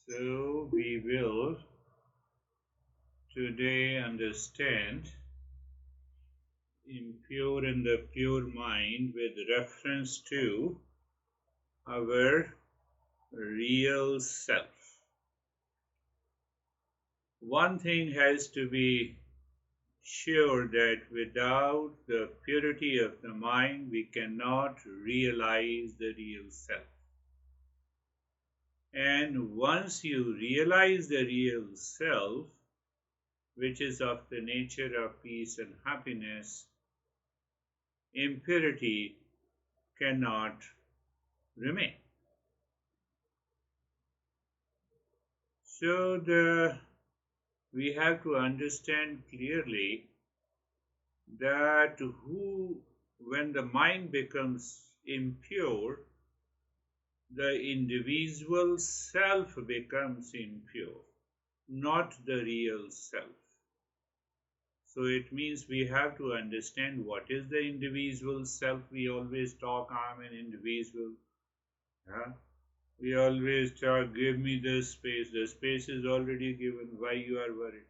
So we will today understand impure and the pure mind with reference to our real self. One thing has to be sure, that without the purity of the mind we cannot realize the real self. And once you realize the real self, which is of the nature of peace and happiness, impurity cannot remain. So we have to understand clearly that when the mind becomes impure, the individual self becomes impure, not the real self. So it means we have to understand what is the individual self. We always talk, I'm an individual. Yeah? We always talk, give me the space. The space is already given. Why you are worried?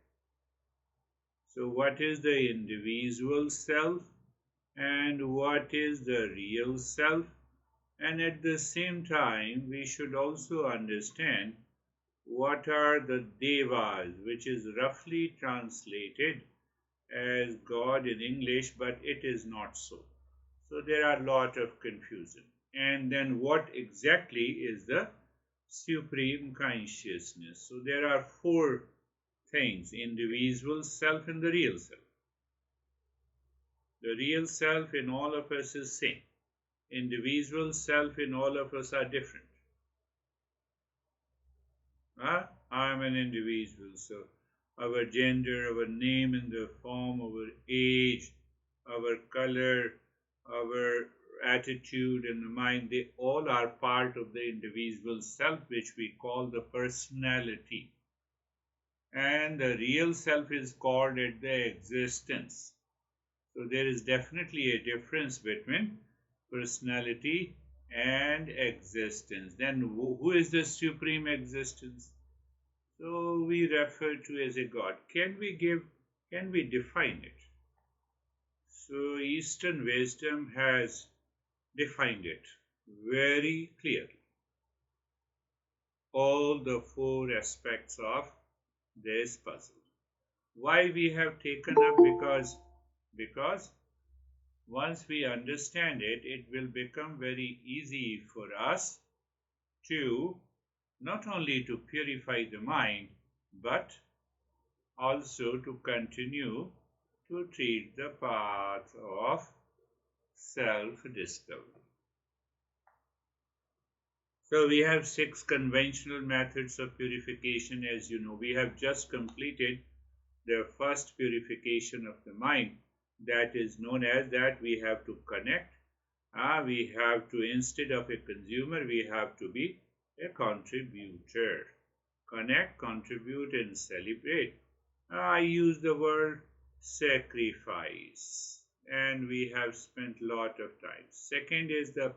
So what is the individual self and what is the real self? And at the same time, we should also understand what are the Devas, which is roughly translated as God in English, but it is not so. So there are a lot of confusion. And then what exactly is the supreme consciousness? So there are four things: individual self and the real self. The real self in all of us is same. Individual self in all of us are different. I am an individual, so our gender, our name in the form, our age, our color, our attitude and the mind, they all are part of the individual self, which we call the personality. And the real self is called at the existence. So there is definitely a difference between personality and existence. Then who is the supreme existence? So we refer to as a God. Can we define it? So Eastern wisdom has defined it very clearly. All the four aspects of this puzzle. Why we have taken up? Because once we understand it, it will become very easy for us to not only to purify the mind, but also to continue to treat the path of self-discovery. So we have 6 conventional methods of purification. As you know, we have just completed the first purification of the mind, that is known as that we have to connect. We have to, instead of a consumer, we have to be a contributor. Connect, contribute, and celebrate. I use the word sacrifice, and we have spent a lot of time. Second is the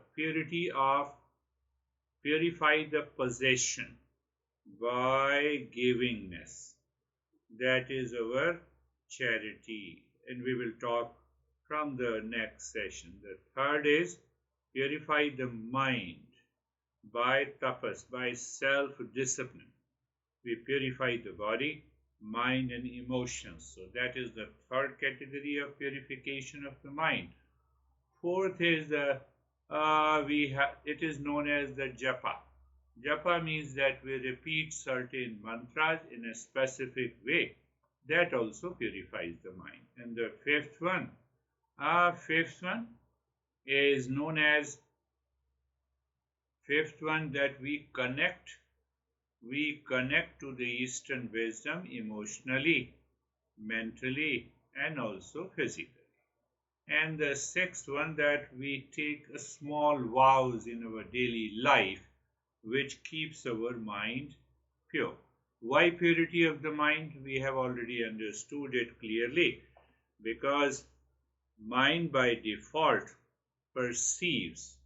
purify the possession by givingness. That is our charity, and we will talk from the next session. The third is purify the mind by tapas, by self-discipline. We purify the body, mind, and emotions. So that is the third category of purification of the mind. Fourth is it is known as the japa. Japa means that we repeat certain mantras in a specific way. That also purifies the mind. And the fifth one is known as that we connect to the Eastern wisdom emotionally, mentally, and also physically. And the sixth one, that we take a small vows in our daily life, which keeps our mind pure. Why purity of the mind? We have already understood it clearly, because mind by default perceives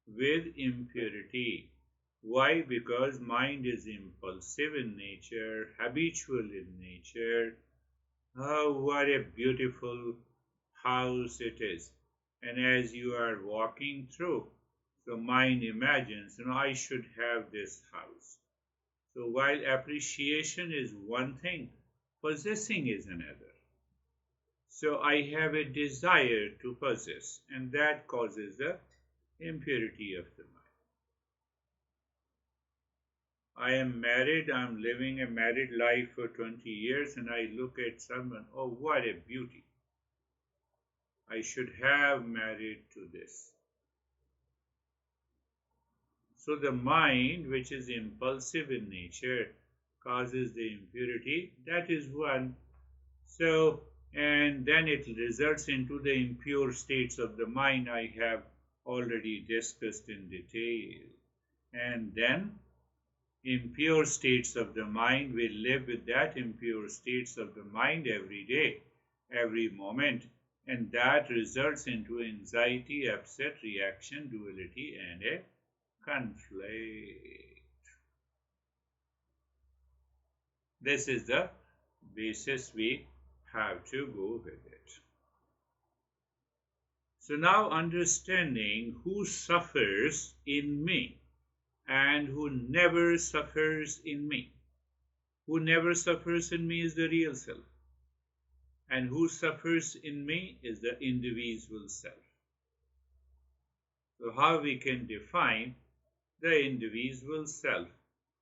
with impurity. Why? Because mind is impulsive in nature, habitual in nature. Oh, what a beautiful house it is. And as you are walking through, so mind imagines, I should have this house. So while appreciation is one thing, possessing is another. So I have a desire to possess, and that causes the impurity of the mind. I am married, I'm living a married life for 20 years, and I look at someone, oh, what a beauty. I should have married to this. So the mind, which is impulsive in nature, causes the impurity. That is one. So, and then it results into the impure states of the mind I have already discussed in detail. And then impure states of the mind, we live with that impure states of the mind every day, every moment, and that results into anxiety, upset, reaction, duality, and a conflict. This is the basis we have to go with it. So now understanding who suffers in me and who never suffers in me. Who never suffers in me is the real self. And who suffers in me is the individual self. So how we can define the individual self?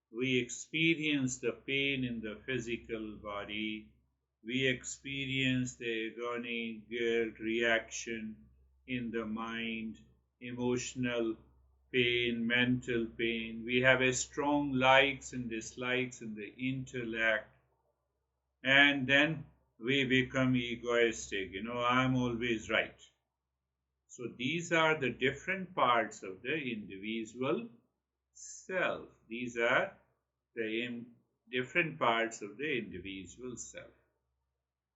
We experience the pain in the physical body. We experience the agony, guilt, reaction in the mind, emotional pain, mental pain. We have a strong likes and dislikes in the intellect. And then we become egoistic. I'm always right. So these are the different parts of the individual self. These are the different parts of the individual self.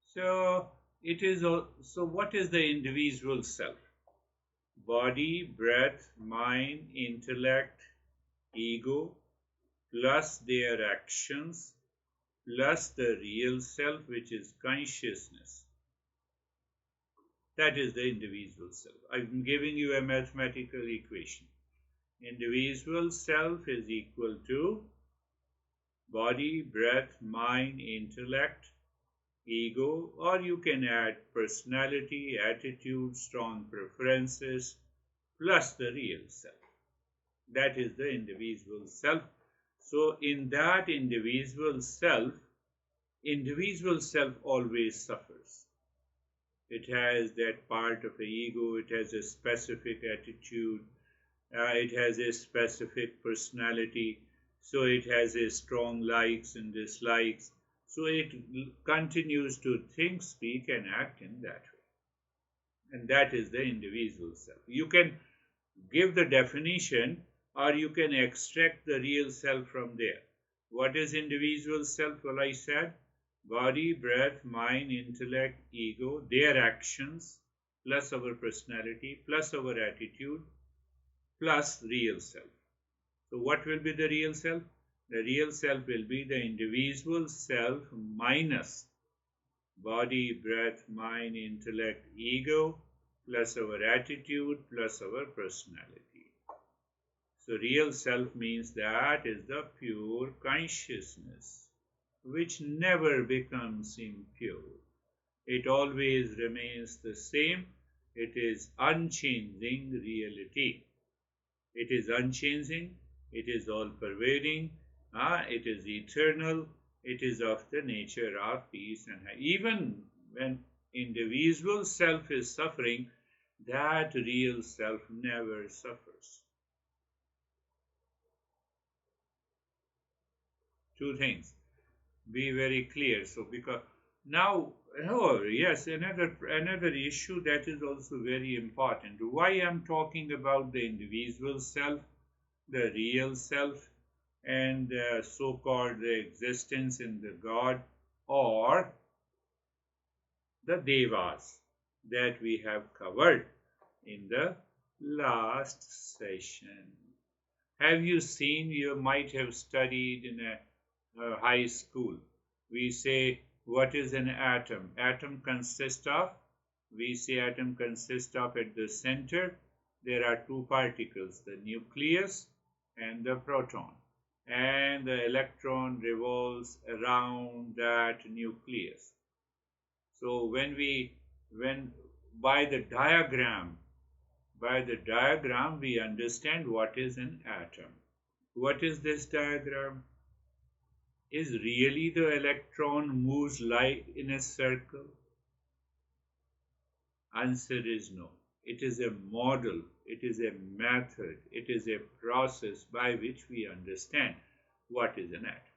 So what is the individual self? Body, breath, mind, intellect, ego, plus their actions, plus the real self, which is consciousness. That is the individual self. I'm giving you a mathematical equation. Individual self is equal to body, breath, mind, intellect, ego, or you can add personality, attitude, strong preferences, plus the real self. That is the individual self. So in that individual self always suffers. It has that part of the ego, it has a specific attitude, it has a specific personality, so it has a strong likes and dislikes. So it continues to think, speak, and act in that way. And that is the individual self. You can give the definition or you can extract the real self from there. What is individual self? Well, I said body, breath, mind, intellect, ego, their actions, plus our personality, plus our attitude, plus real self. So what will be the real self? The real self will be the individual self minus body, breath, mind, intellect, ego, plus our attitude, plus our personality. So real self means that is the pure consciousness, which never becomes impure. It always remains the same. It is unchanging reality. It is unchanging. It is all-pervading. It is eternal. It is of the nature of peace and even when individual self is suffering, that real self never suffers. Two things. Be very clear. So because now, however, yes, another issue that is also very important. Why I'm talking about the individual self, the real self, and the so-called the existence in the God or the Devas that we have covered in the last session. Have you seen, you might have studied in a high school. We say, what is an atom? Atom consists of, we say atom consists of at the center, there are two particles, the nucleus and the proton. And the electron revolves around that nucleus. So when by the diagram we understand what is an atom. What is this diagram? Is really the electron moves like in a circle? Answer is no. It is a model, it is a method, it is a process by which we understand what is an atom.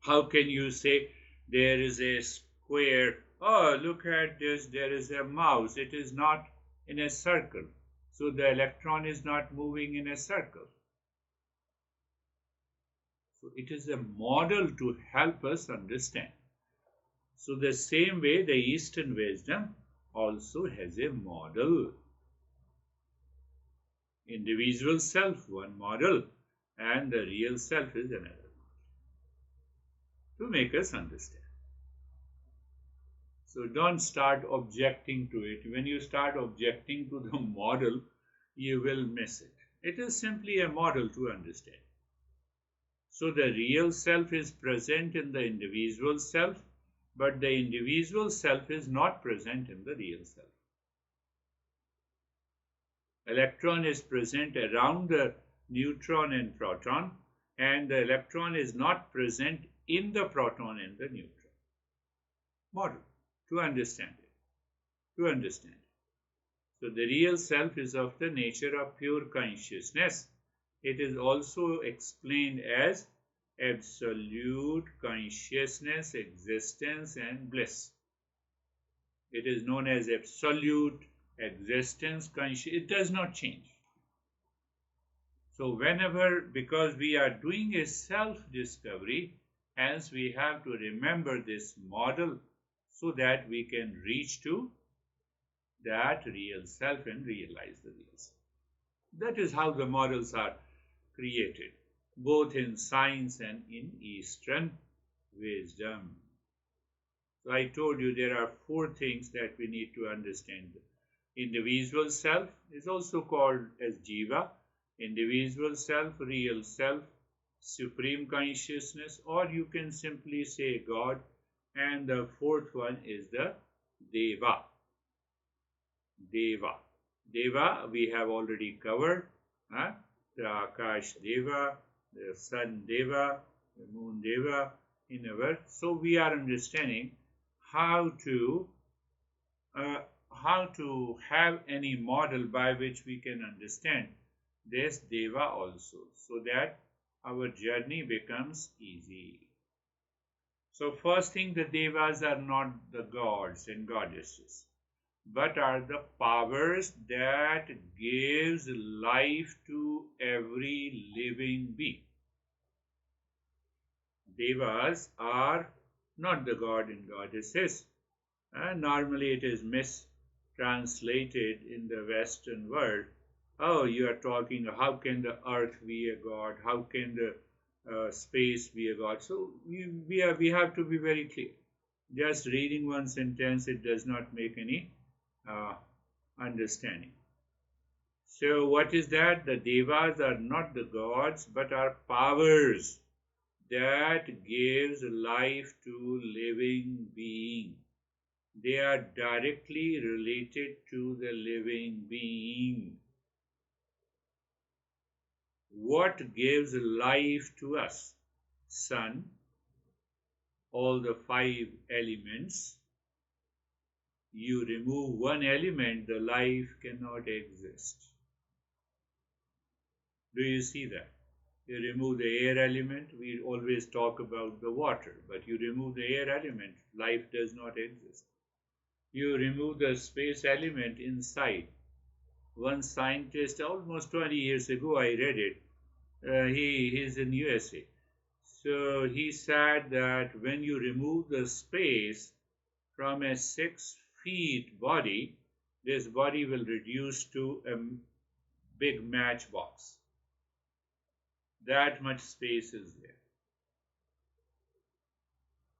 How can you say there is a square? Oh, look at this, there is a mouse. It is not in a circle. So the electron is not moving in a circle. So it is a model to help us understand. So the same way the Eastern wisdom also has a model. Individual self, one model, and the real self is another, to make us understand. So don't start objecting to it. When you start objecting to the model, you will miss it. It is simply a model to understand. So the real self is present in the individual self, but the individual self is not present in the real self. Electron is present around the neutron and proton, and the electron is not present in the proton and the neutron. Model, to understand it. To understand it. So the real self is of the nature of pure consciousness. It is also explained as absolute consciousness, existence, and bliss. It is known as absolute existence, consciousness. It does not change. So whenever, because we are doing a self-discovery, hence we have to remember this model so that we can reach to that real self and realize the real self. That is how the models are created, both in science and in Eastern wisdom. So I told you there are four things that we need to understand. Individual self is also called as Jiva, individual self, real self, supreme consciousness, or you can simply say God, and the fourth one is the Deva. Deva. Deva we have already covered. The Akash Deva, the Sun Deva, the Moon Deva in our. So we are understanding how to have any model by which we can understand this Deva also, so that our journey becomes easy. So first thing, the Devas are not the gods and goddesses, but are the powers that gives life to every living being. Devas are not the god and goddesses. Normally it is mistranslated in the Western world. Oh, you are talking, how can the earth be a god? How can the space be a god? So we have to be very clear. Just reading one sentence, it does not make any understanding. So what is that? The Devas are not the gods, but are powers that gives life to living being. They are directly related to the living being. What gives life to us? Sun, all the five elements. You remove one element, the life cannot exist. Do you see that? You remove the air element, we always talk about the water, but you remove the air element, life does not exist. You remove the space element inside. One scientist, almost 20 years ago, I read it. He's in USA. So he said that when you remove the space from a 6 feet body, this body will reduce to a big matchbox. That much space is there.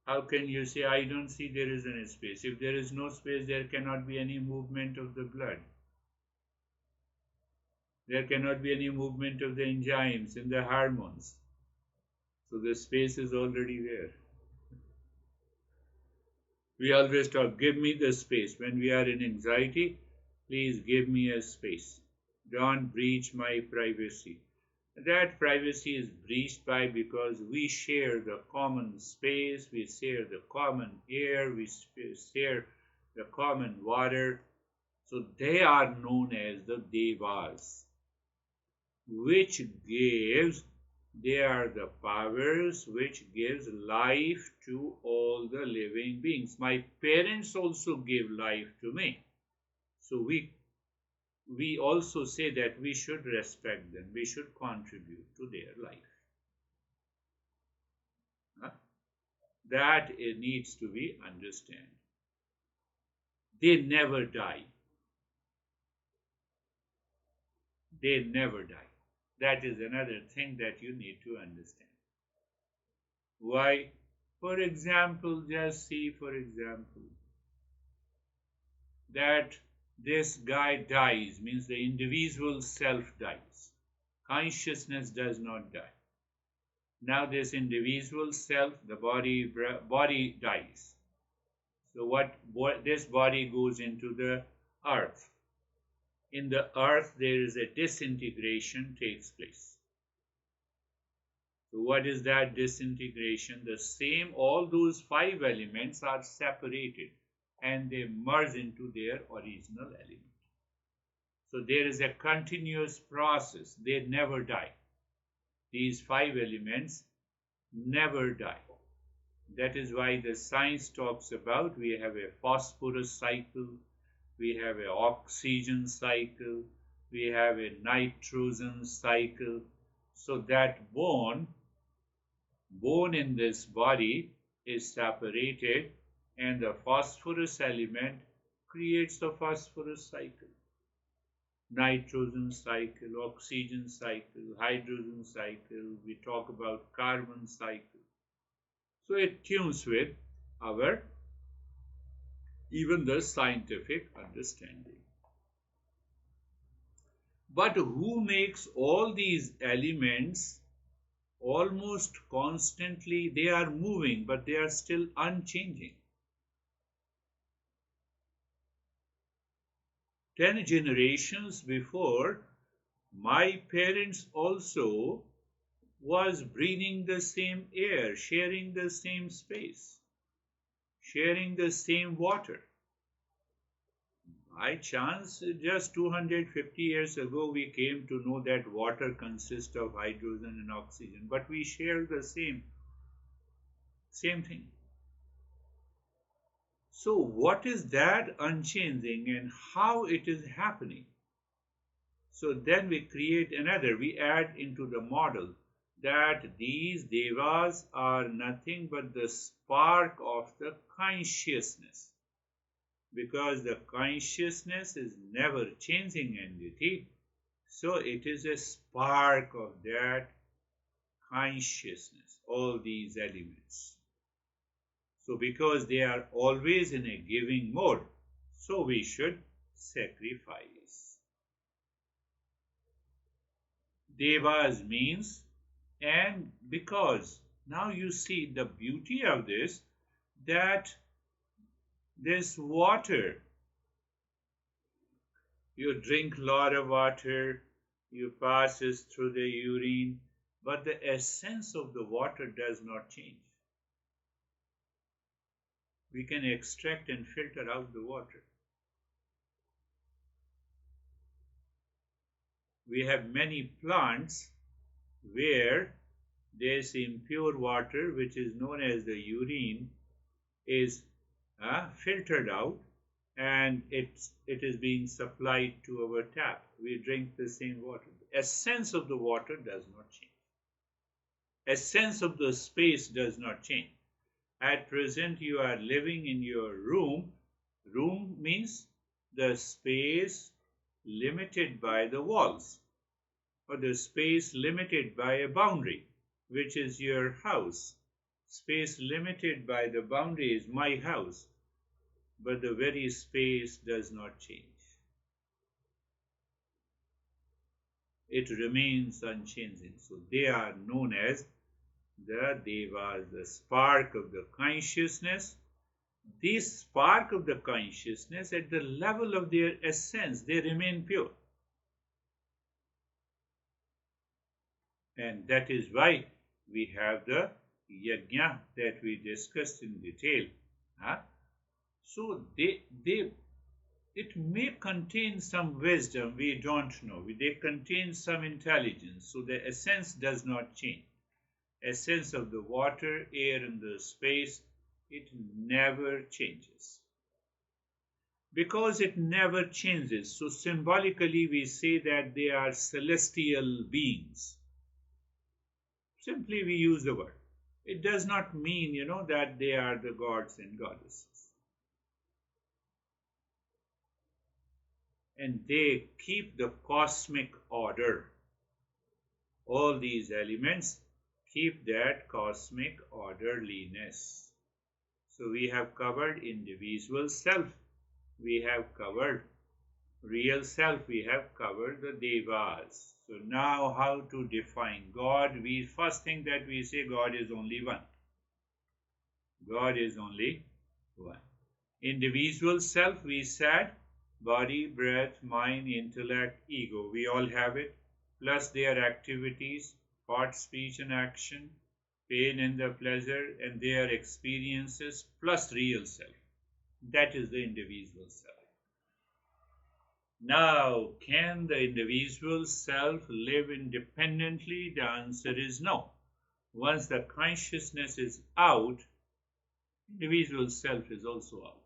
How can you say, I don't see there is any space? If there is no space, there cannot be any movement of the blood. There cannot be any movement of the enzymes and the hormones. So the space is already there. We always talk, give me the space. When we are in anxiety, please give me a space. Don't breach my privacy. That privacy is breached by because we share the common space, we share the common air, we share the common water. So they are known as the Devas, which gives, they are the powers which gives life to all the living beings. My parents also gave life to me. So we also say that we should respect them, we should contribute to their life. That it needs to be understood. They never die. They never die. That is another thing that you need to understand. Why? For example, just see, for example, that this guy dies, means the individual self dies. Consciousness does not die. Now this individual self, the body dies. So this body goes into the earth. In the earth, there is a disintegration takes place. So what is that disintegration? The same, all those 5 elements are separated and they merge into their original element. So there is a continuous process. They never die. These 5 elements never die. That is why the science talks about we have a phosphorus cycle, we have an oxygen cycle, we have a nitrogen cycle. So that bone in this body is separated and the phosphorus element creates the phosphorus cycle. Nitrogen cycle, oxygen cycle, hydrogen cycle, we talk about carbon cycle. So it tunes with our even the scientific understanding. But who makes all these elements almost constantly? They are moving, but they are still unchanging. 10 generations before, my parents also was breathing the same air, sharing the same space, sharing the same water. By chance, just 250 years ago, we came to know that water consists of hydrogen and oxygen, but we share the same thing. So what is that unchanging and how it is happening? So then we create another, we add into the model that these devas are nothing but the spark of the consciousness. Because the consciousness is never changing entity, so it is a spark of that consciousness, all these elements. So because they are always in a giving mode, so we should sacrifice. Devas means, and because now you see the beauty of this, that this water, you drink a lot of water, you pass it through the urine, but the essence of the water does not change. We can extract and filter out the water. We have many plants where this impure water, which is known as the urine, is filtered out and it is being supplied to our tap. We drink the same water. The essence of the water does not change. Essence of the space does not change. At present, you are living in your room. Room means the space limited by the walls. or the space limited by a boundary, which is your house. Space limited by the boundary is my house, but the very space does not change. It remains unchanging. So they are known as the Devas, the spark of the consciousness. This spark of the consciousness, at the level of their essence, they remain pure. And that is why we have the yajna that we discussed in detail. So it may contain some wisdom, we don't know. They contain some intelligence, so the essence does not change. Essence of the water, air, and the space, it never changes. Because it never changes, so symbolically we say that they are celestial beings. Simply we use the word. It does not mean, that they are the gods and goddesses. And they keep the cosmic order. All these elements keep that cosmic orderliness. So we have covered individual self, we have covered real self, we have covered the Devas. So now how to define God? We first think that we say God is only one. God is only one. Individual self, we said, body, breath, mind, intellect, ego. We all have it, plus their activities, thought, speech, and action, pain and the pleasure, and their experiences, plus real self. That is the individual self. Now, can the individual self live independently? The answer is no. Once the consciousness is out, individual self is also out.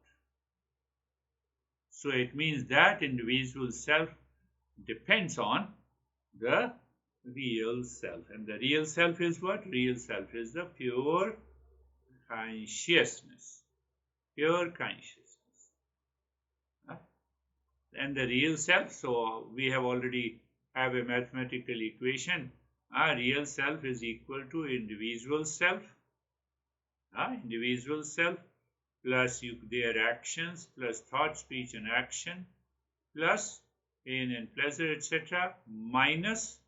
So it means that individual self depends on the real self. And the real self is what? Real self is the pure consciousness. Pure consciousness. And the real self, so we have already have a mathematical equation. Real self is equal to individual self. Individual self plus their actions, plus thought, speech, and action, plus pain and pleasure, etc., minus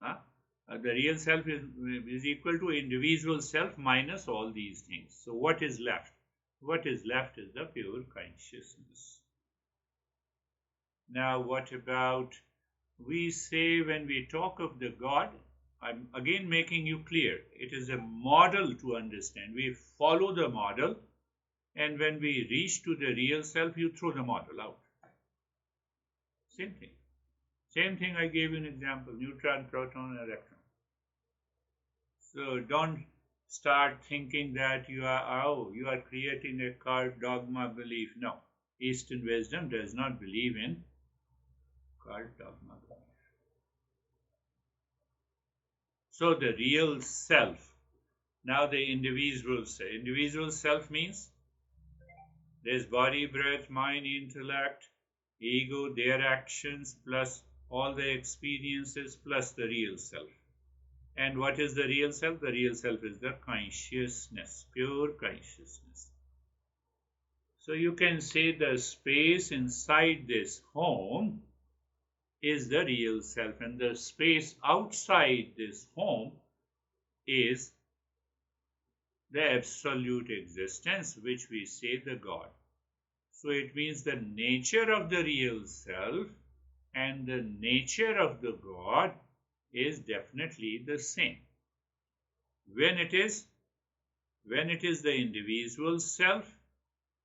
the real self is equal to individual self minus all these things. So what is left? What is left is the pure consciousness. Now what about, we say when we talk of the God, I'm again making you clear, it is a model to understand. We follow the model, and when we reach to the real self, you throw the model out. Same thing. Same thing I gave you an example, neutron, proton, and electron. So don't start thinking that you are creating a cult dogma belief. No. Eastern wisdom does not believe in cult dogma belief. So the real self. Now the individual self. Individual self means there's body, breath, mind, intellect, ego, their actions, plus all the experiences, plus the real self. And what is the real self? The real self is the consciousness, pure consciousness. So you can say the space inside this home is the real self, and the space outside this home is the absolute existence, which we say the God. So it means the nature of the real self and the nature of the God is definitely the same. When it is the individual self,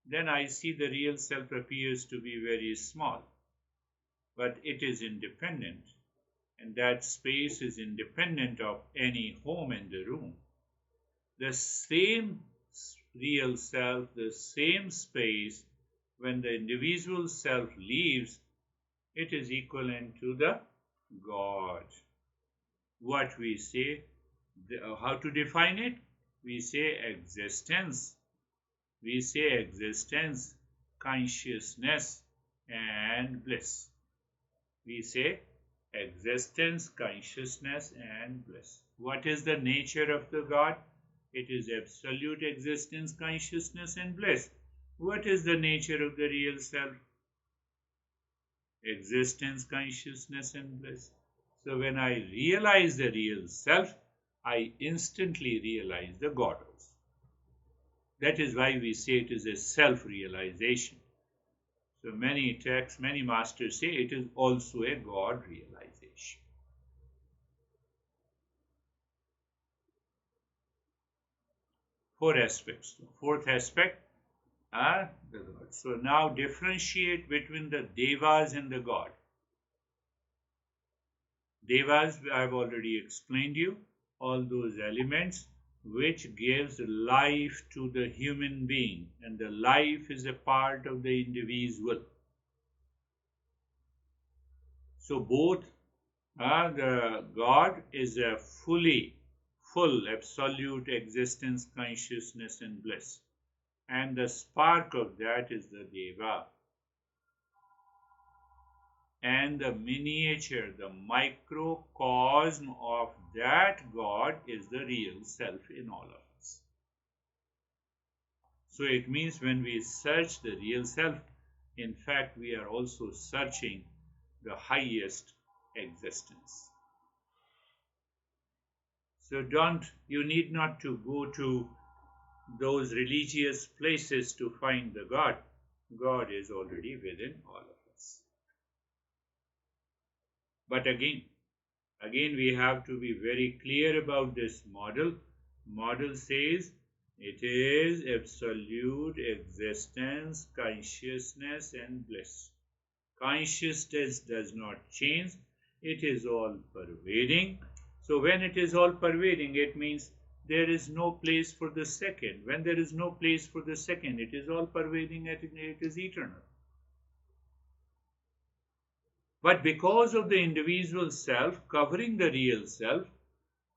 then I see the real self appears to be very small. But it is independent, and that space is independent of any home in the room. The same real self, the same space, when the individual self leaves, it is equivalent to the God. What we say, how to define it? We say existence. We say existence, consciousness, and bliss. We say existence, consciousness, and bliss. What is the nature of the God? It is absolute existence, consciousness, and bliss. What is the nature of the real self? Existence, consciousness, and bliss. So when I realize the real self, I instantly realize the God also. That is why we say it is a self-realization. So many texts, many masters say it is also a God realization. Four aspects. The fourth aspect are the God. So now differentiate between the Devas and the God. Devas, I have already explained you, all those elements which gives life to the human being, and the life is a part of the individual. So both the God is a full, absolute existence, consciousness, and bliss. And the spark of that is the Deva. And the miniature, the microcosm of that God is the real self in all of us. So it means when we search the real self, in fact, we are also searching the highest existence. So you need not to go to those religious places to find the God. God is already within all of us. But again, we have to be very clear about this model. Model says it is absolute existence, consciousness, and bliss. Consciousness does not change. It is all pervading. So when it is all pervading, it means there is no place for the second. When there is no place for the second, it is all pervading and it is eternal. But because of the individual self covering the real self,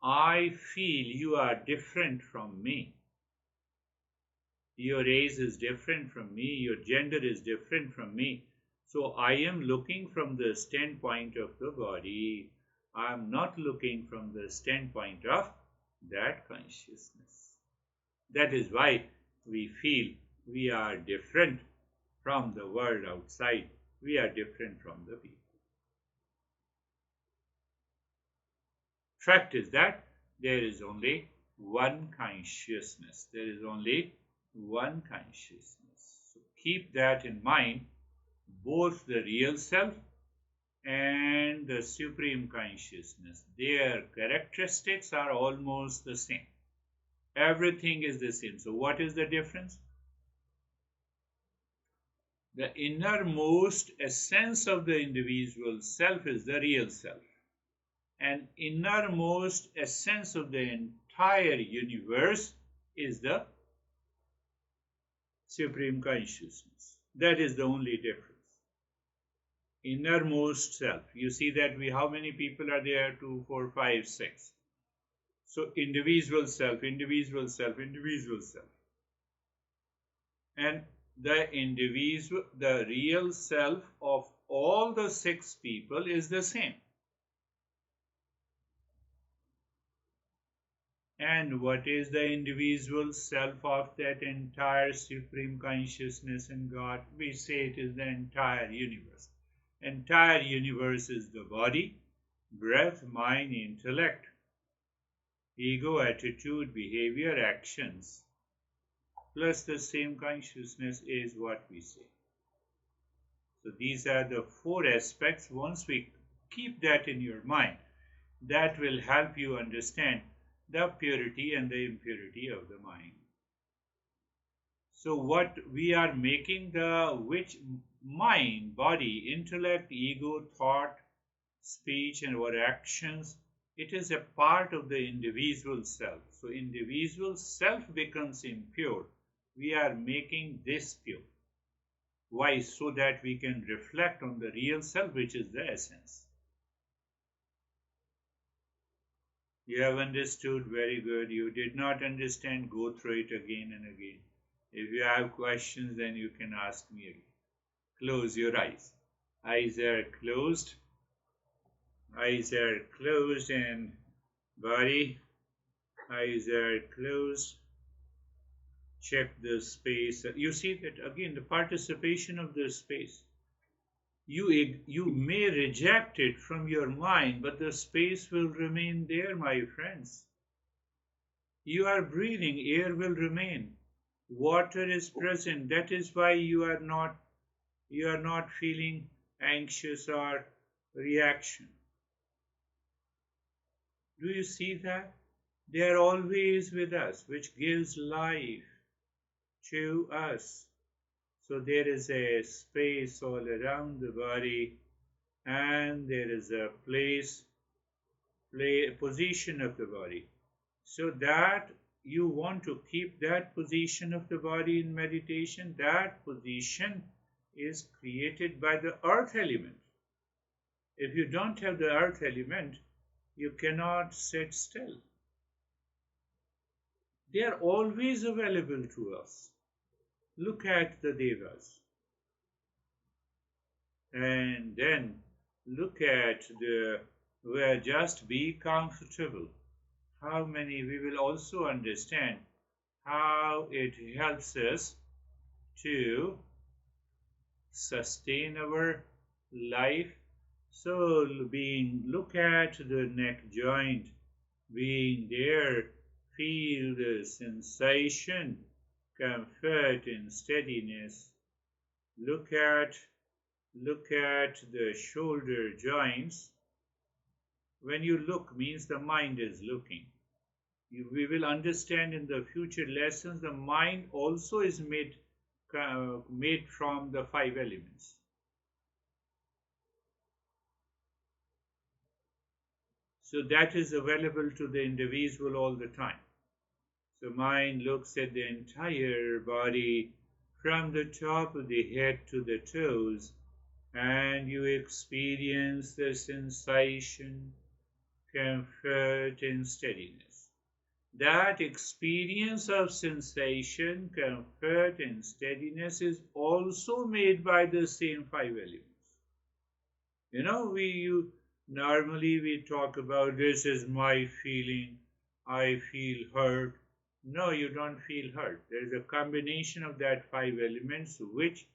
I feel you are different from me. Your race is different from me. Your gender is different from me. So I am looking from the standpoint of the body. I am not looking from the standpoint of that consciousness. That is why we feel we are different from the world outside. We are different from the people. Fact is that there is only one consciousness. There is only one consciousness. So keep that in mind. Both the real self and the supreme consciousness, their characteristics are almost the same. Everything is the same. So what is the difference? The innermost essence of the individual self is the real self. And innermost essence of the entire universe is the supreme consciousness. That is the only difference. Innermost self. You see that how many people are there? 2, 4, 5, 6. So individual self, individual self, individual self. And the real self of all the 6 people is the same. And what is the individual self of that entire supreme consciousness in God? We say it is the entire universe. Entire universe is the body, breath, mind, intellect, ego, attitude, behavior, actions. Plus the same consciousness is what we say. So these are the 4 aspects. Once we keep that in your mind, that will help you understand the purity and the impurity of the mind. So what we are making which mind, body, intellect, ego, thought, speech, and our actions, it is a part of the individual self. So individual self becomes impure. We are making this pure. Why? So that we can reflect on the real self, which is the essence. You have understood, very good. You did not understand, go through it again and again. If you have questions, then you can ask me again. Close your eyes. Eyes are closed. Eyes are closed and body. Eyes are closed. Check the space. You see that again, the participation of the space. You may reject it from your mind, but the space will remain there, my friends. You are breathing, air will remain. Water is present. That is why you are not feeling anxious or reaction. Do you see that? They are always with us, which gives life to us. So there is a space all around the body, and there is a position of the body. So that you want to keep that position of the body in meditation, that position is created by the earth element. If you don't have the earth element, you cannot sit still. They are always available to us. Look at the Devas. And then look at where just be comfortable. How many we will also understand how it helps us to sustain our life. So look at the neck joint, being there, feel the sensation, comfort and steadiness. Look at the shoulder joints. When you look means the mind is looking. We will understand in the future lessons the mind also is made from the five elements. So that is available to the individual all the time. So mind looks at the entire body from the top of the head to the toes, and you experience the sensation, comfort and steadiness. That experience of sensation, comfort and steadiness is also made by the same five elements. Normally we talk about this is my feeling, I feel hurt. No, you don't feel hurt. There is a combination of that five elements which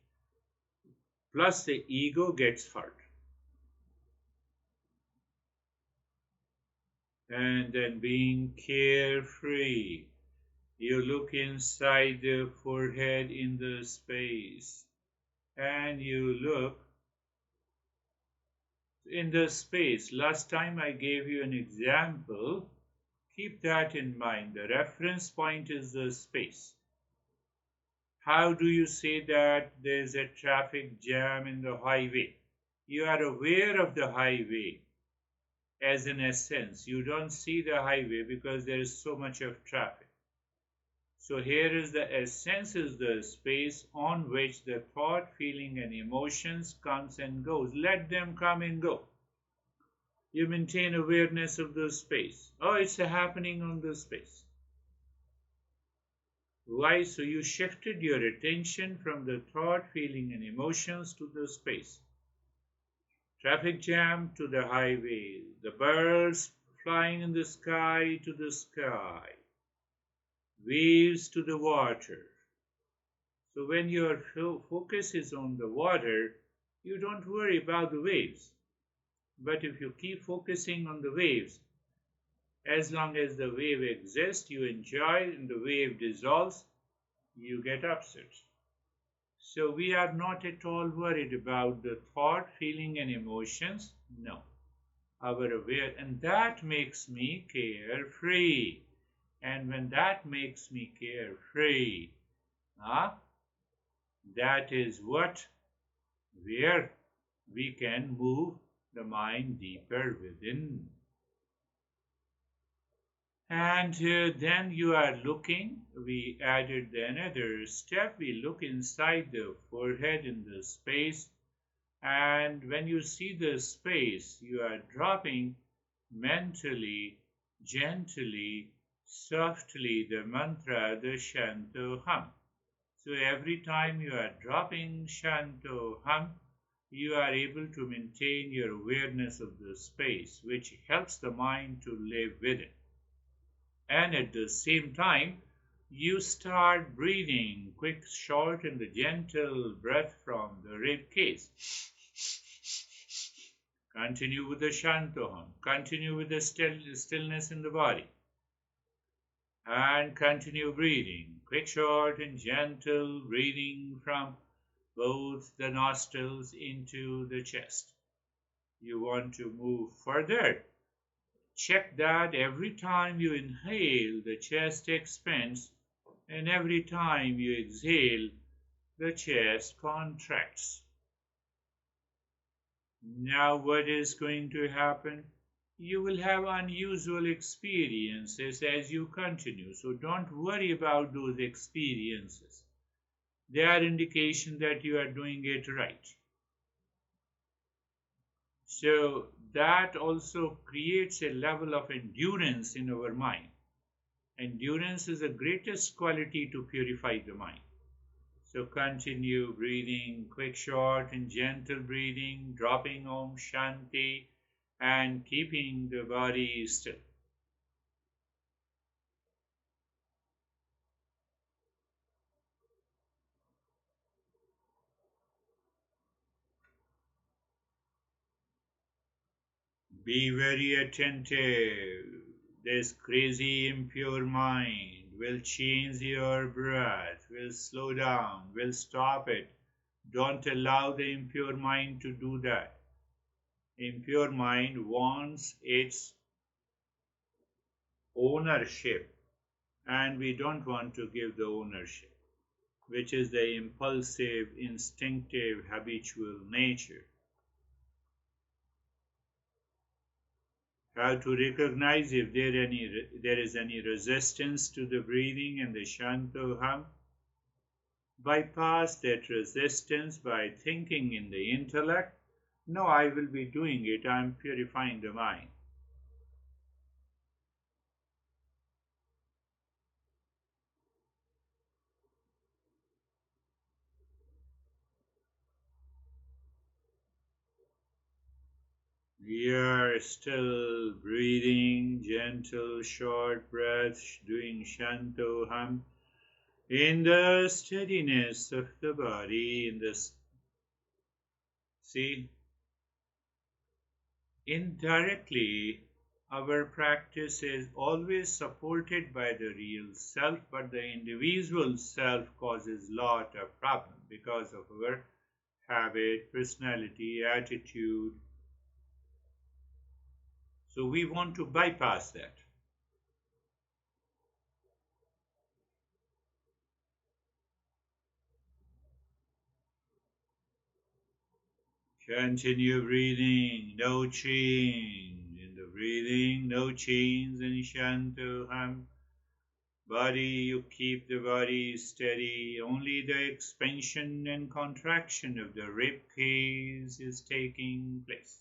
plus the ego gets hurt. And then being carefree, you look inside the forehead in the space, and you look in the space. Last time I gave you an example. Keep that in mind. The reference point is the space. How do you say that there's a traffic jam in the highway? You are aware of the highway as an essence. You don't see the highway because there is so much of traffic. So here is the essence, is the space on which the thought, feeling and emotions comes and goes. Let them come and go. You maintain awareness of the space. Oh, it's happening on the space. Why? So you shifted your attention from the thought, feeling and emotions to the space. Traffic jam to the highway. The birds flying in the sky to the sky. Waves to the water. So when your focus is on the water, you don't worry about the waves. But if you keep focusing on the waves, as long as the wave exists, you enjoy, and the wave dissolves, you get upset. So we are not at all worried about the thought, feeling and emotions. No. And that makes me carefree. And when that makes me carefree, that is where we can move the mind deeper within. And then you are looking, we added another step, we look inside the forehead in the space, and when you see the space, you are dropping mentally, gently, softly the mantra, the Shanto hum. So every time you are dropping Shanto hum, you are able to maintain your awareness of the space, which helps the mind to live with it. And at the same time, you start breathing quick, short, and the gentle breath from the rib cage. Continue with the Shantoham. Continue with the stillness in the body. And continue breathing. Quick, short, and gentle breathing from both the nostrils into the chest. You want to move further. Check that every time you inhale, the chest expands, and every time you exhale, the chest contracts. Now, what is going to happen? You will have unusual experiences as you continue, so don't worry about those experiences. They are indication that you are doing it right. So that also creates a level of endurance in our mind. Endurance is the greatest quality to purify the mind. So continue breathing, quick, short, and gentle breathing, dropping Om Shanti, and keeping the body still. Be very attentive. This crazy, impure mind will change your breath, will slow down, will stop it. Don't allow the impure mind to do that. Impure mind wants its ownership, and we don't want to give the ownership, which is the impulsive, instinctive, habitual nature. How to recognize if there is any resistance to the breathing and the Shantoham? Bypass that resistance by thinking in the intellect, no, I will be doing it, I am purifying the mind. We are still breathing, gentle, short breaths, doing Shantoham in the steadiness of the body, in this. See, indirectly, our practice is always supported by the real self, but the individual self causes lot of problem because of our habit, personality, attitude. So we want to bypass that. Continue breathing, no change in the breathing, no change in Shantoham. Body, you keep the body steady, only the expansion and contraction of the rib cage is taking place.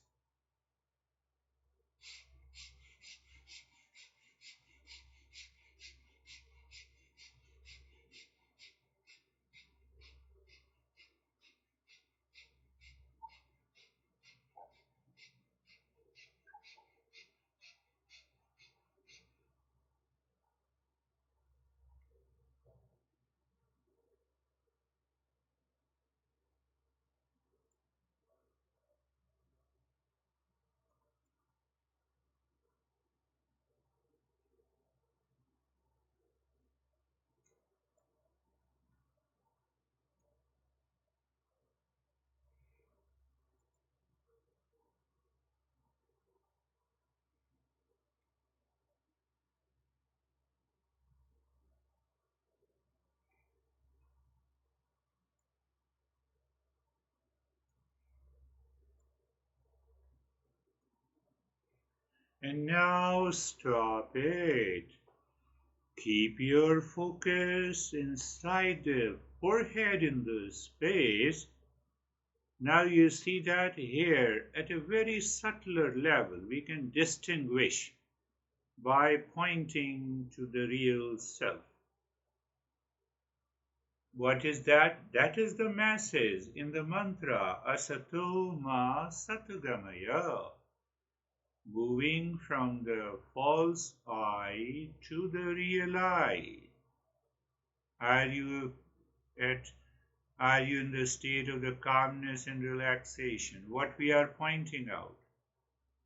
And now stop it. Keep your focus inside the forehead in the space. Now you see that here at a very subtler level we can distinguish by pointing to the real self. What is that? That is the message in the mantra Asato Ma Satgamaya. Moving from the false I to the real I. Are you at Are you in the state of the calmness and relaxation? What we are pointing out?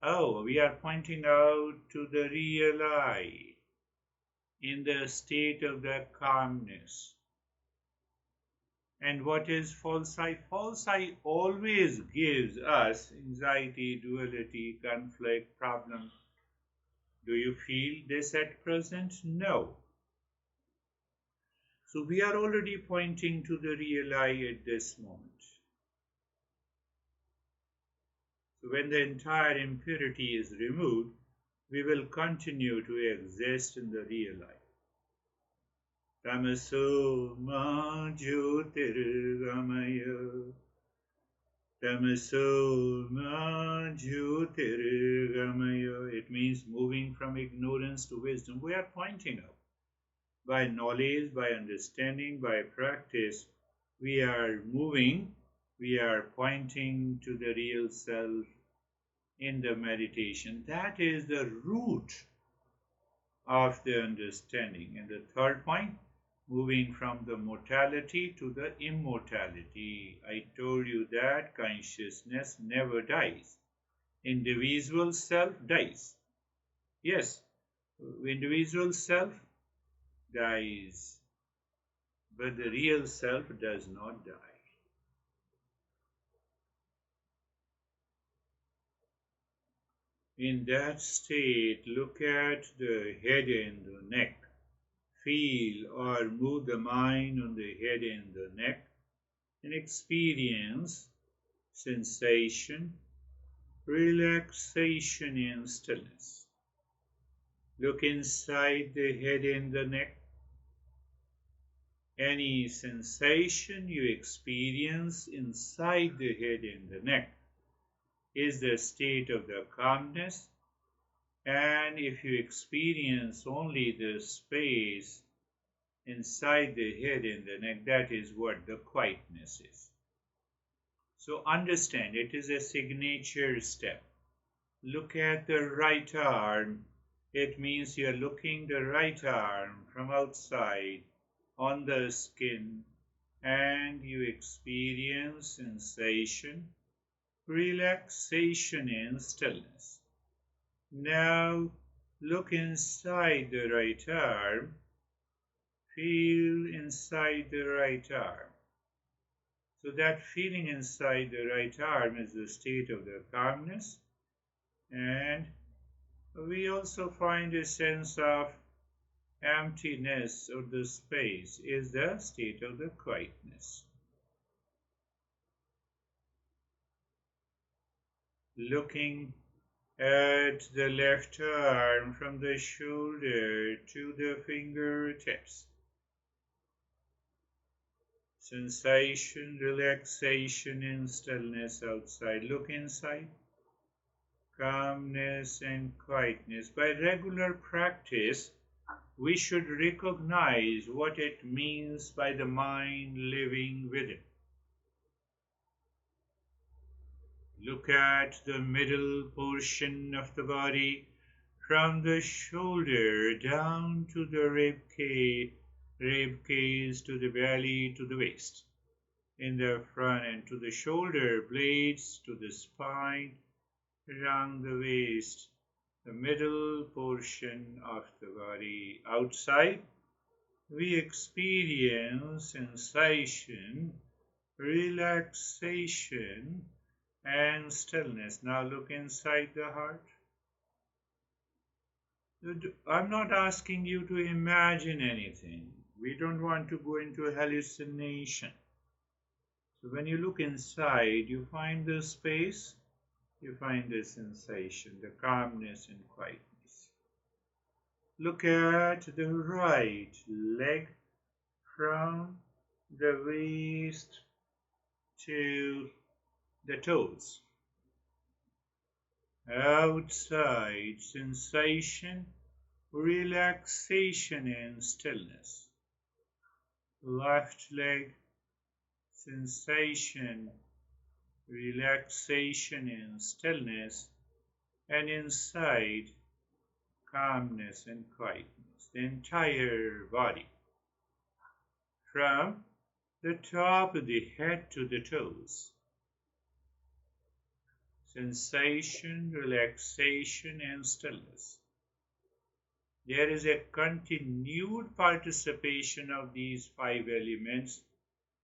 Oh, we are pointing out to the real I in the state of the calmness. And what is false I? False I always gives us anxiety, duality, conflict, problem. Do you feel this at present? No. So we are already pointing to the real I at this moment. So when the entire impurity is removed, we will continue to exist in the real life. Tamaso ma jyotirgamaya. Tamaso ma jyotirgamaya. It means moving from ignorance to wisdom. We are pointing out. By knowledge, by understanding, by practice, we are moving, we are pointing to the real self in the meditation. That is the root of the understanding. And the third point, moving from the mortality to the immortality. I told you that consciousness never dies. Individual self dies. Yes, individual self dies, but the real self does not die. In that state, look at the head and the neck. Feel or move the mind on the head and the neck and experience sensation, relaxation, and stillness. Look inside the head and the neck. Any sensation you experience inside the head and the neck is the state of the calmness, and if you experience only the space inside the head and the neck, that is what the quietness is. So understand, it is a signature step. Look at the right arm. It means you are looking the right arm from outside on the skin, and you experience sensation, relaxation, and stillness. Now look inside the right arm. Feel inside the right arm. So that feeling inside the right arm is the state of the calmness, and we also find a sense of emptiness or the space is the state of the quietness. Looking at the left arm from the shoulder to the fingertips. Sensation, relaxation, and stillness outside. Look inside. Calmness and quietness. By regular practice, we should recognize what it means by the mind living within. Look at the middle portion of the body from the shoulder down to the rib cage to the belly to the waist. In the front and to the shoulder blades to the spine, around the waist, the middle portion of the body. Outside, we experience sensation, relaxation, and stillness. Now look inside the heart. I'm not asking you to imagine anything. We don't want to go into hallucination. So when you look inside, you find the space, you find the sensation, the calmness and quietness. Look at the right leg from the waist to the toes. Outside, sensation, relaxation and stillness. left leg, sensation, relaxation and stillness, and inside, calmness and quietness. The entire body, from the top of the head to the toes. Sensation, relaxation, and stillness. There is a continued participation of these five elements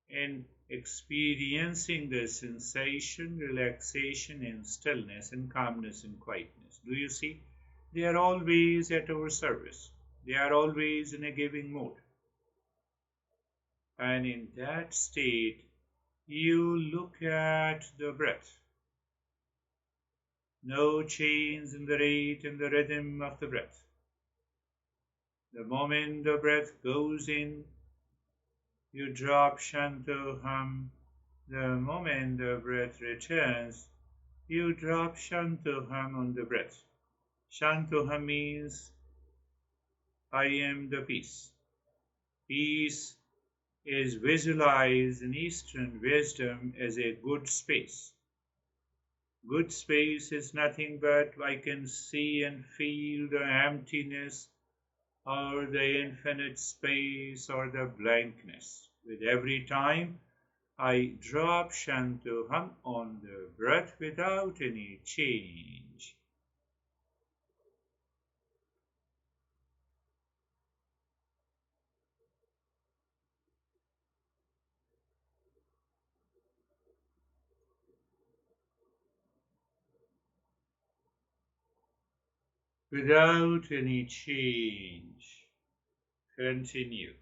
in experiencing the sensation, relaxation, and stillness, and calmness and quietness. Do you see? They are always at our service. They are always in a giving mode. And in that state, you look at the breath. No change in the rate and the rhythm of the breath. The moment the breath goes in, you drop Shantoham. The moment the breath returns, you drop Shantoham on the breath. Shantoham means I am the peace. Peace is visualized in Eastern wisdom as a good space. Good space is nothing but I can see and feel the emptiness or the infinite space or the blankness. With every time I drop Shantoham on the breath without any change. Without any change. Continue.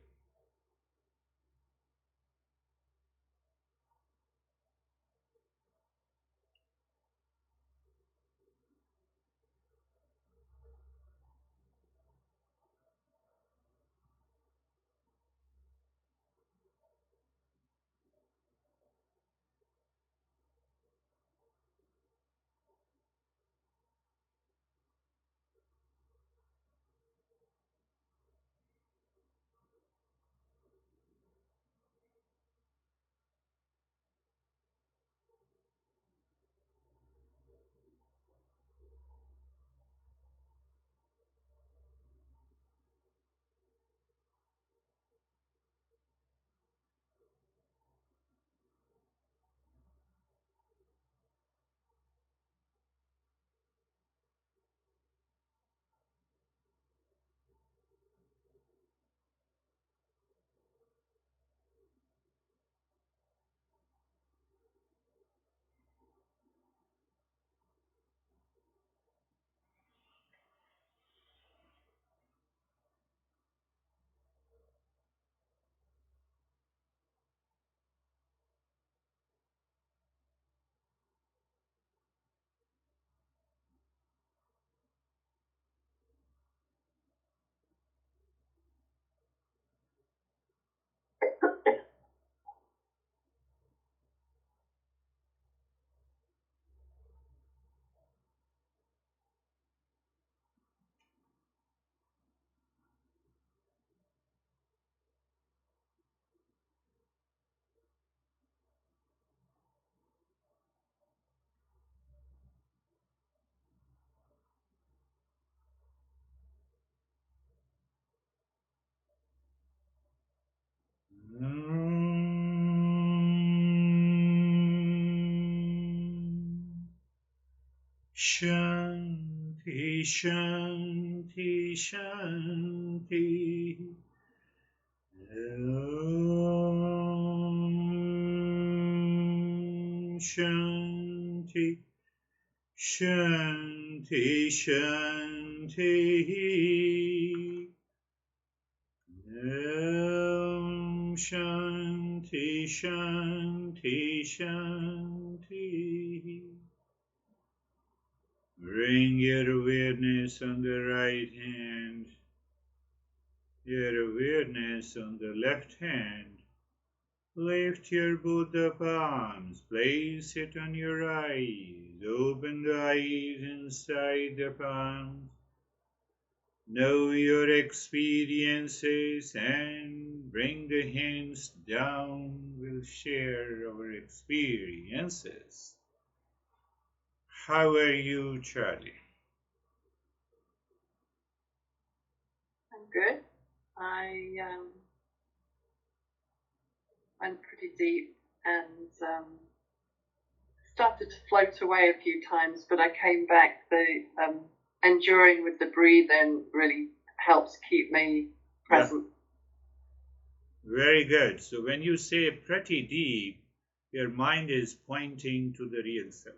Shanti, Shanti, Shanti. Om Shanti, Shanti, Shanti. Om Shanti, Shanti, Shanti. Bring your awareness on the right hand, your awareness on the left hand. Lift your Buddha palms, place it on your eyes, open the eyes inside the palms. Know your experiences and bring the hands down. We'll share our experiences. How are you, Charlie? I'm good. I went pretty deep and started to float away a few times, but I came back. The enduring with the breathing really helps keep me present. Yeah. Very good. So when you say pretty deep, your mind is pointing to the real self.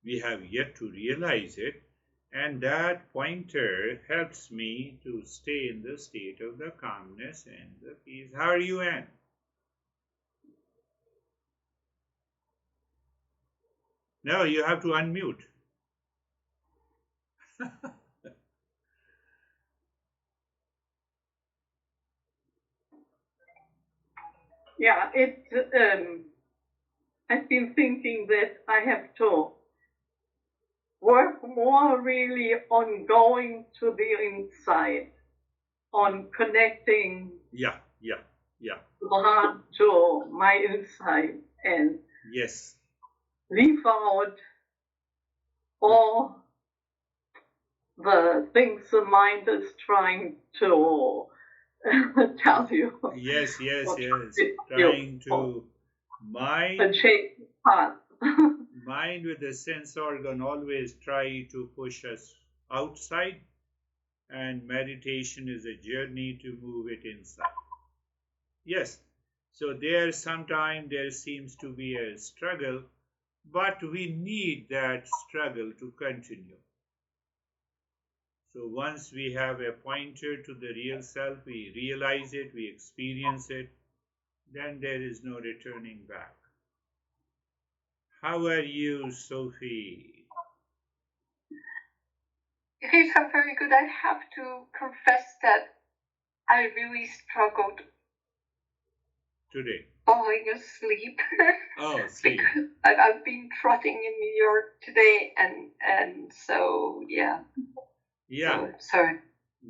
We have yet to realize it, and that pointer helps me to stay in the state of the calmness and the peace. How are you, Anne? No, you have to unmute. Yeah, I've been thinking that I have to work more really on going to the inside, on connecting Yeah. the heart to my inside and Yes. leave out all the things the mind is trying to tell you. Yes. You Trying to mind, change path. mind with the sense organ always try to push us outside, and meditation is a journey to move it inside. Yes. So there sometimes there seems to be a struggle, but we need that struggle to continue. So once we have a pointer to the real self, we realize it, we experience it, then there is no returning back. How are you, Sophie? Yes, I'm very good. I have to confess that I really struggled Today. falling asleep. Oh, sleep. Because I've been trotting in New York today, and so yeah. Yeah. So, sorry.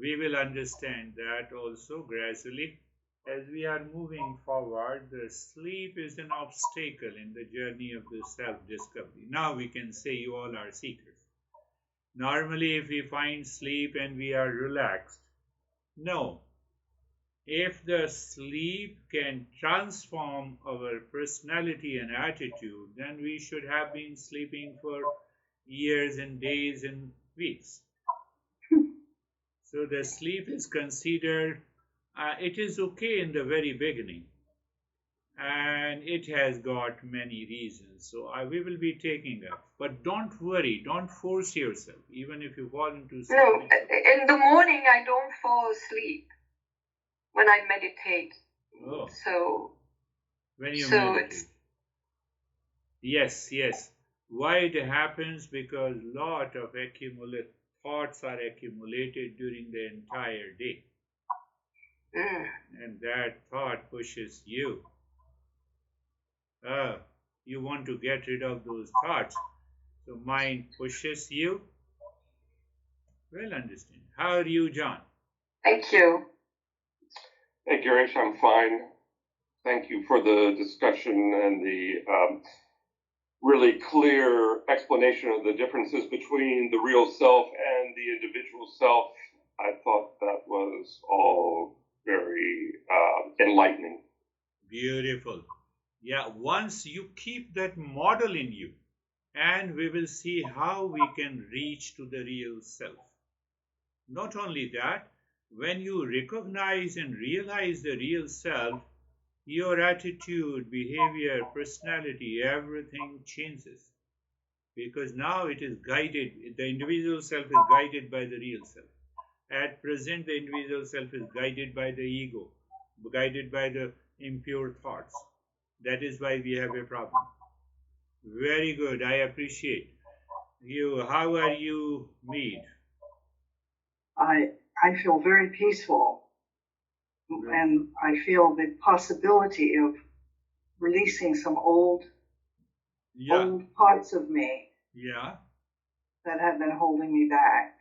We will understand that also gradually. As we are moving forward, the sleep is an obstacle in the journey of the self-discovery. Now we can say you all are seekers. Normally, if we find sleep and we are relaxed, no. If the sleep can transform our personality and attitude, then we should have been sleeping for years and days and weeks. So the sleep is considered, it is okay in the very beginning, and it has got many reasons. So we will be taking up. But don't worry, don't force yourself, even if you fall into sleep. No, in the morning I don't fall asleep when I meditate. Oh. So when you meditate. Yes. Why it happens? Because lot of thoughts are accumulated during the entire day. And that thought pushes you. You want to get rid of those thoughts. So mind pushes you. Well understand. How are you, John? Thank you. Hey, Girish, I'm fine. Thank you for the discussion and the really clear explanation of the differences between the real self and the individual self. I thought that was all very enlightening. Beautiful. Yeah, once you keep that model in you, and we will see how we can reach to the real self. Not only that, when you recognize and realize the real self, your attitude, behavior, personality, everything changes. Because now it is guided, the individual self is guided by the real self. At present, the individual self is guided by the ego, guided by the impure thoughts. That is why we have a problem. Very good, I appreciate you. How are you, Mead? I feel very peaceful, and I feel the possibility of releasing some old parts of me that have been holding me back.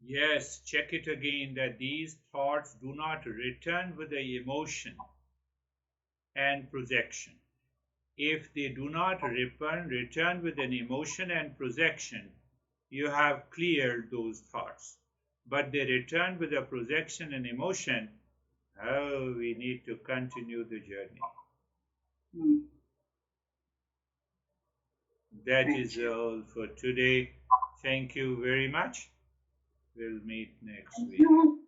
Yes, check it again that these thoughts do not return with the emotion and projection. If they do not return with an emotion and projection, you have cleared those thoughts. But they return with a projection and emotion, oh, we need to continue the journey. Mm. That Thank is you. all for today. Thank you very much. We'll meet next Thank week. you.